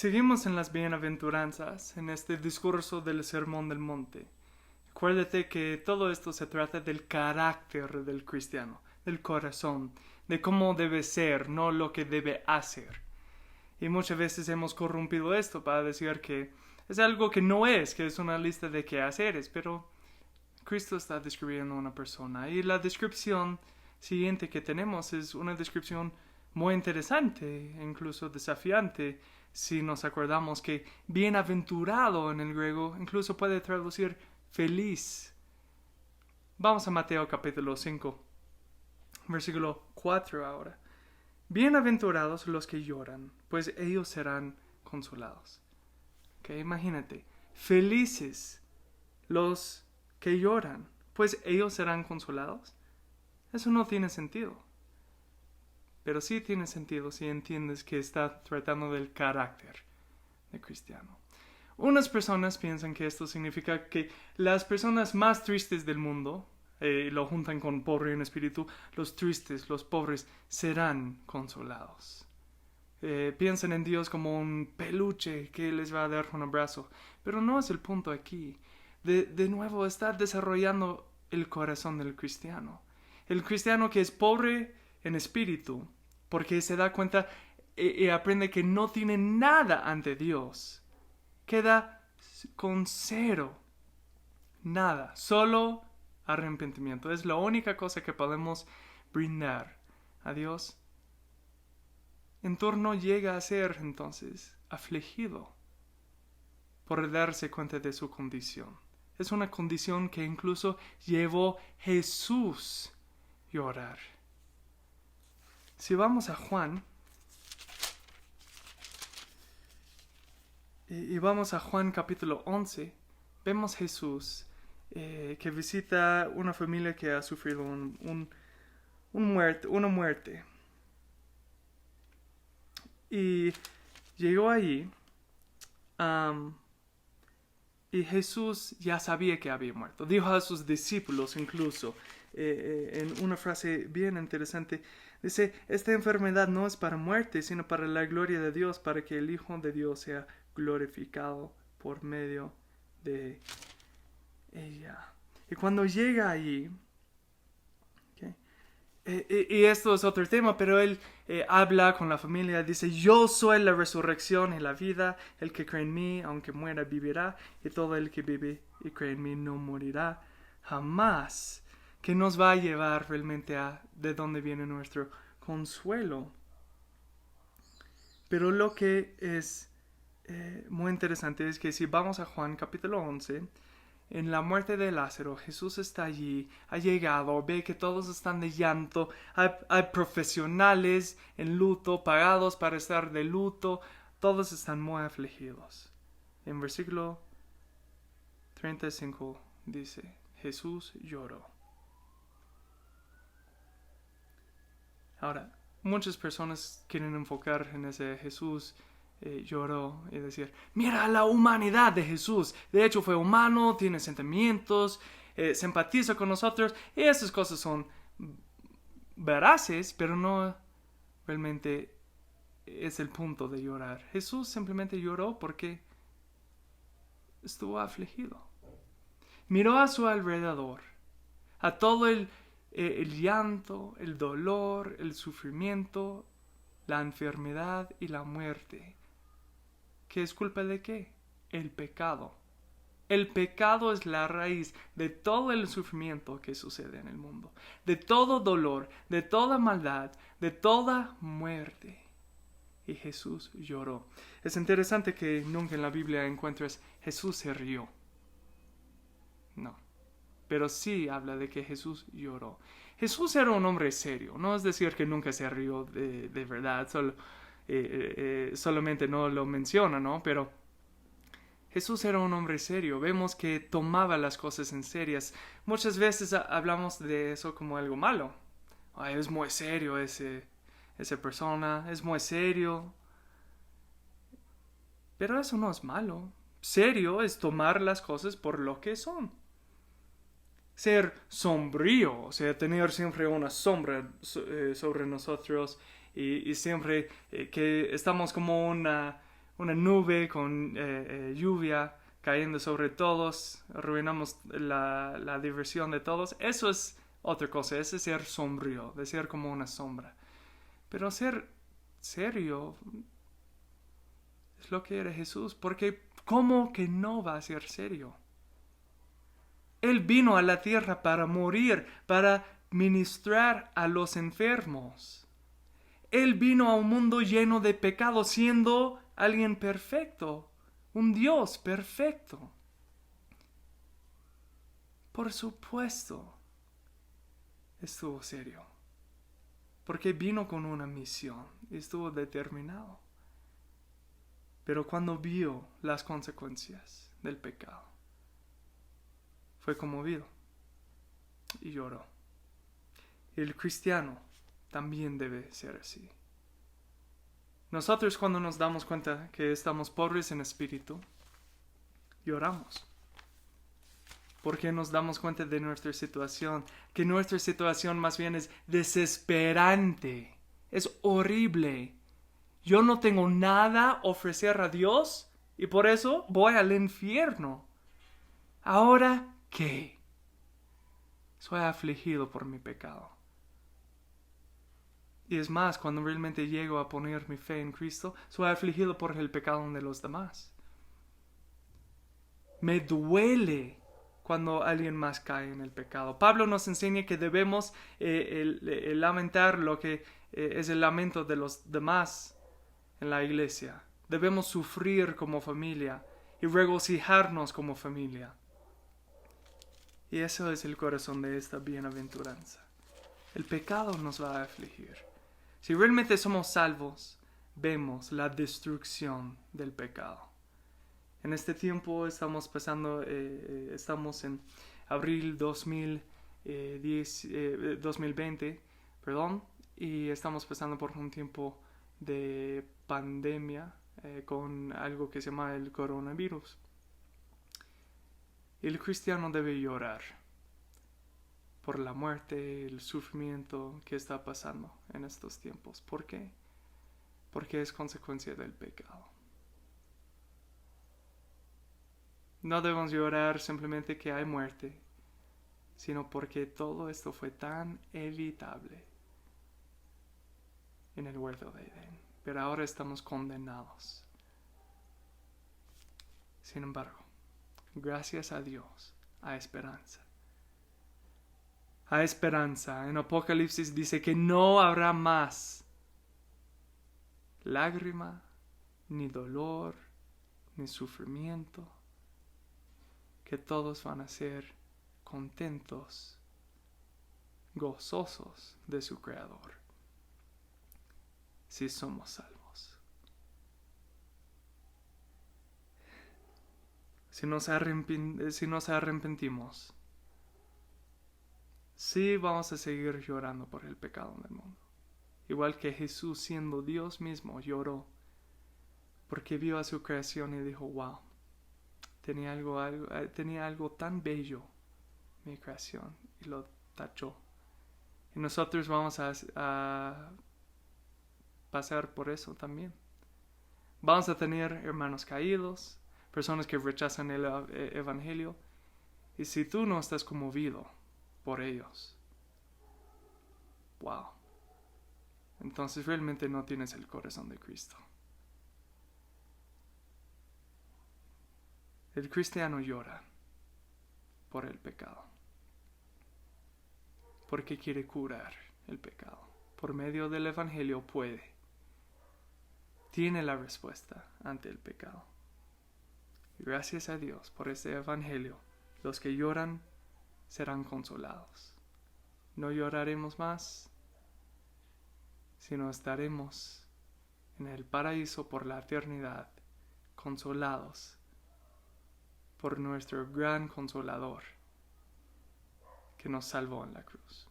Seguimos en las bienaventuranzas, en este discurso del Sermón del Monte. Acuérdate que todo esto se trata del carácter del cristiano, del corazón, de cómo debe ser, no lo que debe hacer. Y muchas veces hemos corrompido esto para decir que es algo que no es, que es una lista de quehaceres, pero Cristo está describiendo a una persona. Y la descripción siguiente que tenemos es una descripción muy interesante, incluso desafiante, si nos acordamos que bienaventurado en el griego incluso puede traducir feliz. Vamos a Mateo capítulo 5, versículo 4 ahora. Bienaventurados los que lloran, pues ellos serán consolados. Okay, imagínate, felices los que lloran, pues ellos serán consolados. Eso no tiene sentido. Pero sí tiene sentido si entiendes que está tratando del carácter del cristiano. Unas personas piensan que esto significa que las personas más tristes del mundo, lo juntan con pobre en espíritu, los tristes, los pobres, serán consolados. Piensan en Dios como un peluche que les va a dar un abrazo. Pero no es el punto aquí. De nuevo está desarrollando el corazón del cristiano. El cristiano que es pobre en espíritu, porque se da cuenta y aprende que no tiene nada ante Dios, queda con cero, nada, solo arrepentimiento. Es la única cosa que podemos brindar a Dios. En torno llega a ser entonces afligido por darse cuenta de su condición. Es una condición que incluso llevó Jesús a llorar. Si vamos a Juan, y vamos a Juan capítulo 11, vemos Jesús que visita una familia que ha sufrido una muerte. Y llegó allí, y Jesús ya sabía que había muerto. Dijo a sus discípulos incluso, en una frase bien interesante, dice, esta enfermedad no es para muerte, sino para la gloria de Dios, para que el Hijo de Dios sea glorificado por medio de ella. Y cuando llega allí, okay, y esto es otro tema, pero él habla con la familia, dice, yo soy la resurrección y la vida, el que cree en mí, aunque muera, vivirá, y todo el que vive y cree en mí no morirá jamás. Que nos va a llevar realmente a de dónde viene nuestro consuelo. Pero lo que es muy interesante es que si vamos a Juan capítulo 11, en la muerte de Lázaro, Jesús está allí, ha llegado, ve que todos están de llanto, hay profesionales en luto, pagados para estar de luto, todos están muy afligidos. En versículo 35 dice, Jesús lloró. Ahora, muchas personas quieren enfocar en ese Jesús lloró y decir, mira la humanidad de Jesús, de hecho fue humano, tiene sentimientos, se empatiza con nosotros, y esas cosas son veraces, pero no realmente es el punto de llorar. Jesús simplemente lloró porque estuvo afligido. Miró a su alrededor, a todo el llanto, el dolor, el sufrimiento, la enfermedad y la muerte. ¿Qué es culpa de qué? El pecado. El pecado es la raíz de todo el sufrimiento que sucede en el mundo, de todo dolor, de toda maldad, de toda muerte. Y Jesús lloró. Es interesante que nunca en la Biblia encuentres Jesús se rió. No. Pero sí habla de que Jesús lloró. Jesús era un hombre serio, no es decir que nunca se rió de verdad, solamente no lo menciona, ¿no? Pero Jesús era un hombre serio, vemos que tomaba las cosas en serias. Muchas veces hablamos de eso como algo malo. Ay, es muy serio esa persona, es muy serio. Pero eso no es malo. Serio es tomar las cosas por lo que son. Ser sombrío, o sea, tener siempre una sombra sobre nosotros y siempre que estamos como una nube con lluvia cayendo sobre todos, arruinamos la diversión de todos. Eso es otra cosa, ese es ser sombrío, de ser como una sombra. Pero ser serio es lo que era Jesús, porque ¿cómo que no va a ser serio? Él vino a la tierra para morir, para ministrar a los enfermos. Él vino a un mundo lleno de pecado siendo alguien perfecto, un Dios perfecto. Por supuesto, estuvo serio, porque vino con una misión y estuvo determinado. Pero cuando vio las consecuencias del pecado, fue conmovido y lloró. El cristiano también debe ser así. Nosotros cuando nos damos cuenta que estamos pobres en espíritu, lloramos. Porque nos damos cuenta de nuestra situación, que nuestra situación más bien es desesperante, es horrible. Yo no tengo nada a ofrecer a Dios y por eso voy al infierno. ¿Ahora qué? Soy afligido por mi pecado. Y es más, cuando realmente llego a poner mi fe en Cristo, soy afligido por el pecado de los demás. Me duele cuando alguien más cae en el pecado. Pablo nos enseña que debemos lamentar lo que es el lamento de los demás en la iglesia. Debemos sufrir como familia y regocijarnos como familia. Y eso es el corazón de esta bienaventuranza. El pecado nos va a afligir. Si realmente somos salvos, vemos la destrucción del pecado. En este tiempo estamos en abril 2020, y estamos pasando por un tiempo de pandemia con algo que se llama el coronavirus. El cristiano debe llorar por la muerte, el sufrimiento que está pasando en estos tiempos. ¿Por qué? Porque es consecuencia del pecado. No debemos llorar simplemente que hay muerte, sino porque todo esto fue tan evitable en el huerto de Edén. Pero ahora estamos condenados. Sin embargo, gracias a Dios, hay esperanza. Hay esperanza. En Apocalipsis dice que no habrá más lágrima, ni dolor, ni sufrimiento, que todos van a ser contentos, gozosos de su Creador, si somos salvos. Si nos arrepentimos, sí vamos a seguir llorando por el pecado del mundo. Igual que Jesús, siendo Dios mismo, lloró porque vio a su creación y dijo, wow, tenía algo tan bello mi creación, y lo tachó. Y nosotros vamos a pasar por eso también. Vamos a tener hermanos caídos, personas que rechazan el evangelio, y si tú no estás conmovido por ellos, wow, entonces realmente no tienes el corazón de Cristo. El cristiano llora por el pecado, porque quiere curar el pecado. Por medio del evangelio tiene la respuesta ante el pecado. Y gracias a Dios por este evangelio, los que lloran serán consolados. No lloraremos más, sino estaremos en el paraíso por la eternidad, consolados por nuestro gran consolador que nos salvó en la cruz.